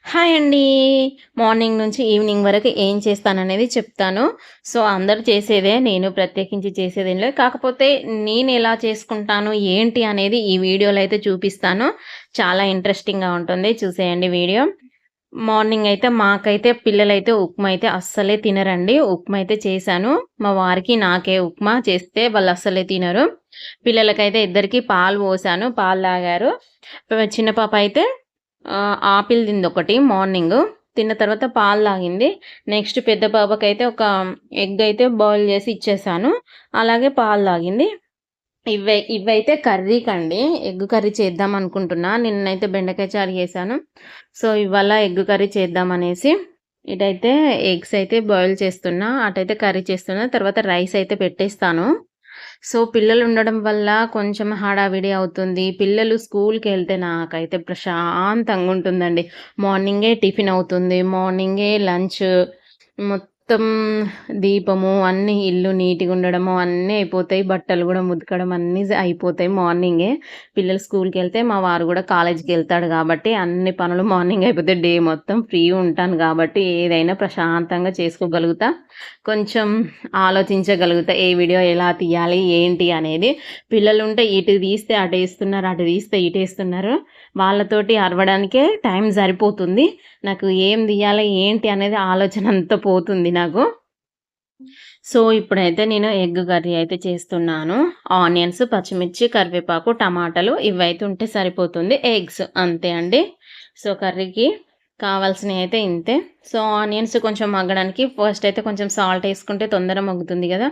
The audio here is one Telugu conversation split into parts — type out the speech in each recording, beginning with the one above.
హాయ్ అండి. మార్నింగ్ నుంచి ఈవినింగ్ వరకు ఏం చేస్తాననేది చెప్తాను. సో, అందరూ చేసేదే. నేను ప్రత్యేకించి చేసేదేం లేదు. కాకపోతే నేనెలా చేసుకుంటాను, ఏంటి అనేది ఈ వీడియోలో అయితే చూపిస్తాను. చాలా ఇంట్రెస్టింగ్‌గా ఉంటుంది. చూసేయండి వీడియో. మార్నింగ్ అయితే మాకైతే పిల్లలైతే ఉప్మా అయితే అస్సలే తినరండి. ఉప్మా అయితే చేశాను. మా వారికి, నాకే ఉప్మా చేస్తే వాళ్ళు అస్సలే తినరు. పిల్లలకైతే ఇద్దరికీ పాలు పోసాను. పాలు తాగారు. చిన్న పాప అయితే ఆపిల్ తిందొకటి మార్నింగు. తిన్న తర్వాత పాలు తాగింది. నెక్స్ట్ పెద్ద పాపకైతే ఒక ఎగ్ అయితే బాయిల్ చేసి ఇచ్చేసాను. అలాగే పాలు తాగింది. ఇవైతే కర్రీకండి. ఎగ్ కర్రీ చేద్దాం అనుకుంటున్నా. నిన్నైతే బెండకాయ చారు చేశాను. సో, ఇవాళ ఎగ్ కర్రీ చేద్దామనేసి ఇటైతే ఎగ్స్ అయితే బాయిల్ చేస్తున్నా. అటైతే కర్రీ చేస్తున్నా. తర్వాత రైస్ అయితే పెట్టేస్తాను. సో, పిల్లలుండడం వల్ల కొంచెం హడావిడి అవుతుంది. పిల్లలు స్కూల్‌కెళ్తే నాకైతే ప్రశాంతంగుంటుందండి. మార్నింగే టిఫిన్ అవుతుంది. మార్నింగే లంచ్ మొత్తం దీపము అన్నీ ఇల్లు నీట్‌గుండడము అన్నీ అయిపోతాయి. బట్టలు గూడా ఉతకడం అన్నీ అయిపోతాయి మార్నింగే. పిల్లలు స్కూల్‌కెళ్తే మా వారు గూడా కాలేజ్‌కెళ్తాడు గాబట్టి అన్ని పనులు మార్నింగే అయిపోతాయి. డే మొత్తం ఫ్రీ ఉంటాను గాబట్టి ఏదైనా ప్రశాంతంగా చేసుకోగలుగుతా. కొంచెం ఆలోచించగలుగుతా. ఏ వీడియో ఎలా తీయాలి, ఏంటి అనేది. పిల్లలుంటే ఇటు తీస్తే అటేస్తున్నారు, అటు తీస్తే ఇటేస్తున్నారు. వాళ్ళతోటి అరవడానికే టైం సరిపోతుంది. నాకు ఏం తీయాలి, ఏంటి అనేది ఆలోచన అంతా పోతుంది నాకు. సో, ఇప్పుడైతే నేను ఎగ్ కర్రీ అయితే చేస్తున్నాను. ఆనియన్స్, పచ్చిమిర్చి, కరివేపాకు, టమాటాలు ఇవైతే ఉంటే సరిపోతుంది. ఎగ్స్ అంతే అండి. సో, కర్రీకి కావాల్సినయయితే ఇంతే. సో, ఆనియన్స్ కొంచెం మగ్గడానికి ఫస్ట్ అయితే కొంచెం సాల్ట్ ఏసుకుంటే తొందరగా మగ్గుతుంది గదా!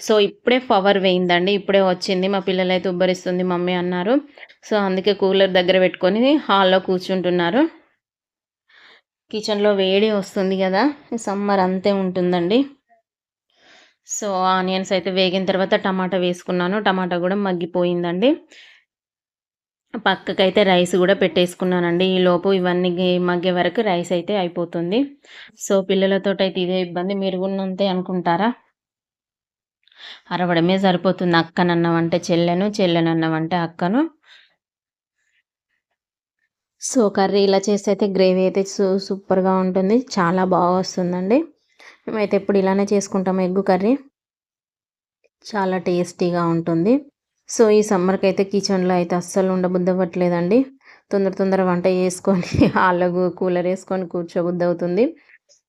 సో, ఇప్పుడే పవర్ పోయిందండి. ఇప్పుడే వచ్చింది. మా పిల్లలైతే ఉబ్బరిస్తుంది మమ్మీ అన్నారు. సో, అందుకే కూలర్ దగ్గర పెట్టుకొని హాల్‌లో కూర్చుంటున్నారు. కిచెన్‌లో వేడి వస్తుంది గదా! సమ్మర్ అంతే ఉంటుందండి. సో, ఆనియన్స్ అయితే వేగిన తర్వాత టమాటా వేసుకున్నాను. టమాటా గూడా మగ్గిపోయిందండి. పక్కకైతే రైస్ గూడా పెట్టేసుకున్నానండి. ఈలోపు ఇవన్నీ మగ్గే వరకు రైస్ అయితే అయిపోతుంది. సో, పిల్లలతోటైతే ఇదే ఇబ్బంది. మీరు గూడా అంతే అనుకుంటారా? అరవడమే సరిపోతుంది. అక్కనన్నామంటే చెల్లెను, చెల్లెనన్నామంటే అక్కను. సో, కర్రీ ఇలా చేస్తే అయితే గ్రేవీ అయితే సూపర్‌గా ఉంటుంది. చాలా వస్తుందండి. మేమైతే ఎప్పుడు ఇలానే చేసుకుంటాం ఎగ్ కర్రీ. చాలా టేస్టీగా ఉంటుంది. సో, ఈ సమ్మర్‌కైతే కిచెన్‌లో అయితే అస్సలు ఉండబుద్దవ్వట్లేదండి. తొందర వంట చేసుకొని హాల్‌లో కూలరేసుకొని కూర్చోబుద్దవుతుంది.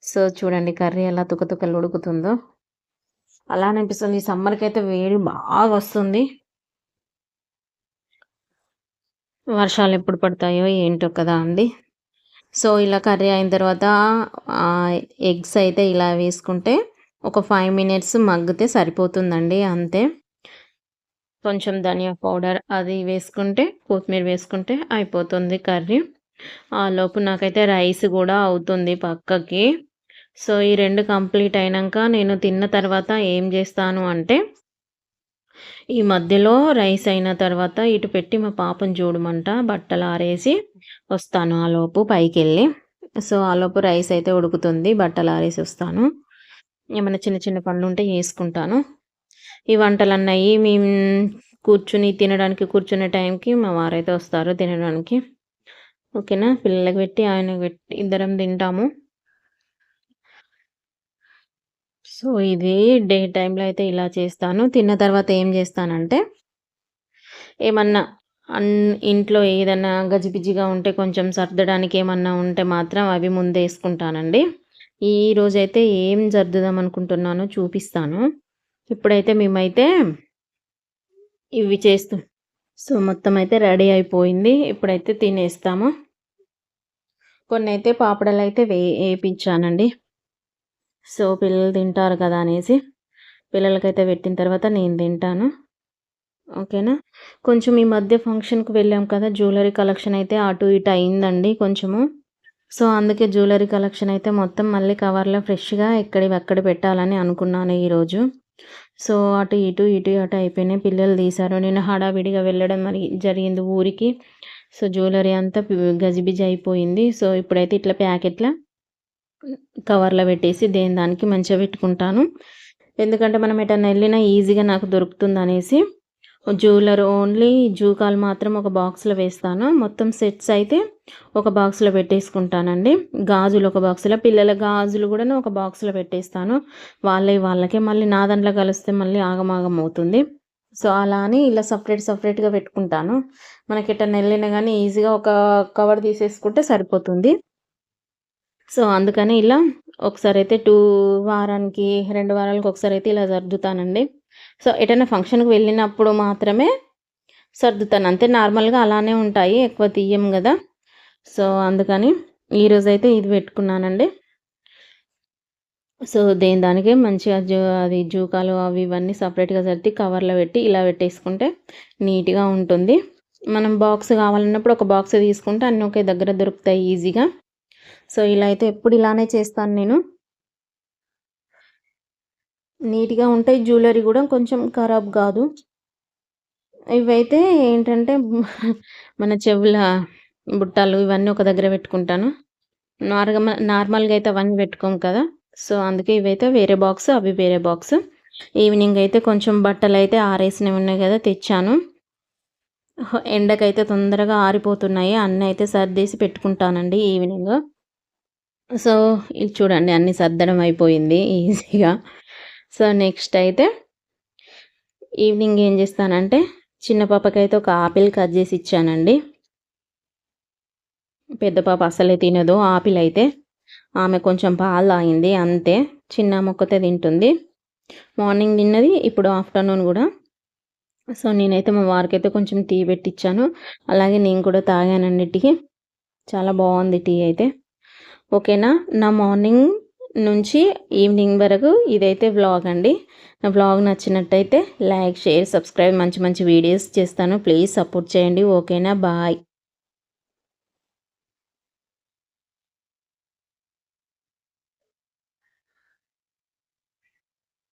సో, చూడండి కర్రీ ఎలా తుకతుకలు ఉడుకుతుందో. అలానే అనిపిస్తుంది. ఈ సమ్మర్‌కైతే వేడి బాగొస్తుంది. వర్షాలెప్పుడు పడతాయో ఏంటో కదా అండి. సో, ఇలా కర్రీ అయిన తర్వాత ఆహ్, ఎగ్స్ అయితే ఇలా వేసుకుంటే ఒక 5 మినిట్స్ మగ్గితే సరిపోతుందండి అంతే. కొంచెం ధనియా పౌడర్ అది వేసుకుంటే, కొత్తిమీర వేసుకుంటే అయిపోతుంది కర్రీ. ఆలోపు నాకైతే రైస్ గూడా అవుతుంది పక్కకి. సో, ఈ 2 కంప్లీట్ అయినంక నేను తిన్న తర్వాత ఏం జేస్తాను అంటే, ఈ మధ్యలో రైస్ అయిన తర్వాత ఇటు పెట్టి మా పాపను చూడమంట బట్టలారేసి వస్తాను ఆలోపు పైకెళ్ళి. సో, ఆలోపు రైస్ అయితే ఉడుకుతుంది. బట్టలారేసి వస్తాను. ఏమన్నా చిన్న చిన్న పనులుంటే చేసుకుంటాను. ఈ వంటలన్నయి మేము కూర్చునే టైంకి మా వారైతే వస్తారు తినడానికి. ఓకేనా. పిల్లలకి పెట్టి, ఆయనకి పెట్టి ఇద్దరం తింటాము. సో, ఇది డే టైమ్‌లో అయితే ఇలా చేస్తాను. తిన్న తర్వాత ఏం చేస్తానంటే, ఏమన్నా అన్ ఇంట్లో ఏదన్నా గజిబిజిగా ఉంటే కొంచెం సర్దడానికి ఏమన్నా ఉంటే మాత్రం అవి ముందేసుకుంటానండి. ఈరోజైతే ఏం సర్దుదాం అనుకుంటున్నానో చూపిస్తాను. ఇప్పుడైతే మేమైతే ఇవి చేస్తూ సో, మొత్తమైతే రెడీ అయిపోయింది. ఇప్పుడైతే తినేస్తాము. కొన్నైతే పాపడాలైతే ఏపిచ్చానండి. సో, పిల్లలు తింటారు కదా అనేసి. పిల్లలకైతే పెట్టిన తర్వాత నేను తింటాను. ఓకేనా. కొంచెం ఈ మధ్య ఫంక్షన్‌కి వెళ్ళాం కదా! జ్యువెల్లరీ కలెక్షన్ అయితే అటు ఇటు అయిందండి కొంచెము. సో, అందుకే జ్యువెల్లరీ కలెక్షన్ అయితే మొత్తం మళ్ళీ కవర్‌లో ఫ్రెష్‌గా ఎక్కడివి అక్కడ పెట్టాలని అనుకున్నాను ఈరోజు. సో, అటు ఇటు, ఇటు అటు అయిపోయినాయి. పిల్లలు తీశారు. నేను హడావిడిగా వెళ్ళడం జరిగింది ఊరికి. సో, జ్యువెల్లరీ అంతా గజిబిజి అయిపోయింది. సో, ఇప్పుడైతే ఇట్లా ప్యాకెట్‌ల కవర్‌లో పెట్టేసి దేని దానికి మంచిగా పెట్టుకుంటాను. ఎందుకంటే మనం ఎటన్నా ఎళ్ళినా ఈజీగా నాకు దొరుకుతుందనేసి జ్యువెలరీ ఓన్లీ జూకాలు మాత్రం ఒక బాక్స్‌లో వేస్తాను. మొత్తం సెట్స్ అయితే ఒక బాక్స్‌లో పెట్టేసుకుంటానండి. గాజులు ఒక బాక్స్‌లో, పిల్లల గాజులు గూడాను ఒక బాక్స్‌లో పెట్టేస్తాను. వాళ్ళకే మళ్ళీ నా దాంట్లో కలిస్తే మళ్ళీ ఆగమాగం అవుతుంది. సో, అలా అని ఇలా సెపరేట్‌గా పెట్టుకుంటాను. మనకెటన్నా ఎళ్ళినా గానీ ఈజీగా ఒక కవర్ తీసేసుకుంటే సరిపోతుంది. సో, అందుకని ఇలా ఒకసారైతే 2 వారాలకు ఒకసారైతే ఇలా సర్దుతానండి. సో, ఎటైనా ఫంక్షన్‌కి వెళ్ళినప్పుడు మాత్రమే సర్దుతాను. అంతే, నార్మల్‌గా అలానే ఉంటాయి. ఎక్కువ తీయం గదా! సో, అందుకని ఈరోజైతే ఇది పెట్టుకున్నానండి. సో, దేని దానికే మంచిగా అది జూకాలు అవి ఇవన్నీ సెపరేట్‌గా సర్ది కవర్‌లో పెట్టి ఇలా పెట్టేసుకుంటే నీట్‌గా ఉంటుంది. మనం బాక్స్ కావాలన్నప్పుడు ఒక బాక్స్ తీసుకుంటే అన్నీ ఒకే దగ్గర దొరుకుతాయి ఈజీగా. సో, ఇలా అయితే ఎప్పుడు ఇలానే చేస్తాను నేను. నీట్‌గా ఉంటాయి. జ్యువెలరీ గూడా కొంచెం ఖరాబ్ గాదు. ఇవైతే ఏంటంటే మన చెవుల బుట్టాలు ఇవన్నీ ఒక దగ్గర పెట్టుకుంటాను. నార్మల్‌గా అయితే అవన్నీ పెట్టుకోము కదా! సో, అందుకే ఇవైతే వేరే బాక్స్, అవి వేరే బాక్స్. ఈవినింగ్ అయితే కొంచెం బట్టలైతే ఆరేసినవి ఉన్నాయి గదా! తెచ్చాను. ఎండకైతే తొందరగా ఆరిపోతున్నాయి. అన్నీ అయితే సర్దేసి పెట్టుకుంటానండి ఈవినింగ్. సో, ఇది చూడండి అన్నీ సర్దడం అయిపోయింది ఈజీగా. సో, నెక్స్ట్ అయితే ఈవినింగ్ ఏం చేస్తానంటే, చిన్న పాపకైతే ఒక ఆపిల్ కట్ చేసి ఇచ్చానండి. పెద్ద పాప అస్సలే తినదు ఆపిల్ అయితే. ఆమె కొంచెం పాలు తాగింది అంతే. చిన్నామె ఒక్కతే తింటుంది. మార్నింగ్ తిన్నది, ఇప్పుడు ఆఫ్టర్‌నూన్ గూడా. సో, నేనైతే మా వారికైతే కొంచెం టీ పెట్టిచ్చాను. అలాగే నేను కూడా తాగానండి టీ. చాలా బావుంది టీ అయితే. ఓకేనా. నా మార్నింగ్ నుంచి ఈవినింగ్ వరకు ఇదైతే వ్లాగ్ అండి. నా వ్లాగ్ నచ్చినట్టయితే లైక్, షేర్, సబ్స్క్రైబ్, మంచి మంచి వీడియోస్ చేస్తాను. ప్లీజ్ సపోర్ట్ చేయండి. ఓకేనా. బాయ్.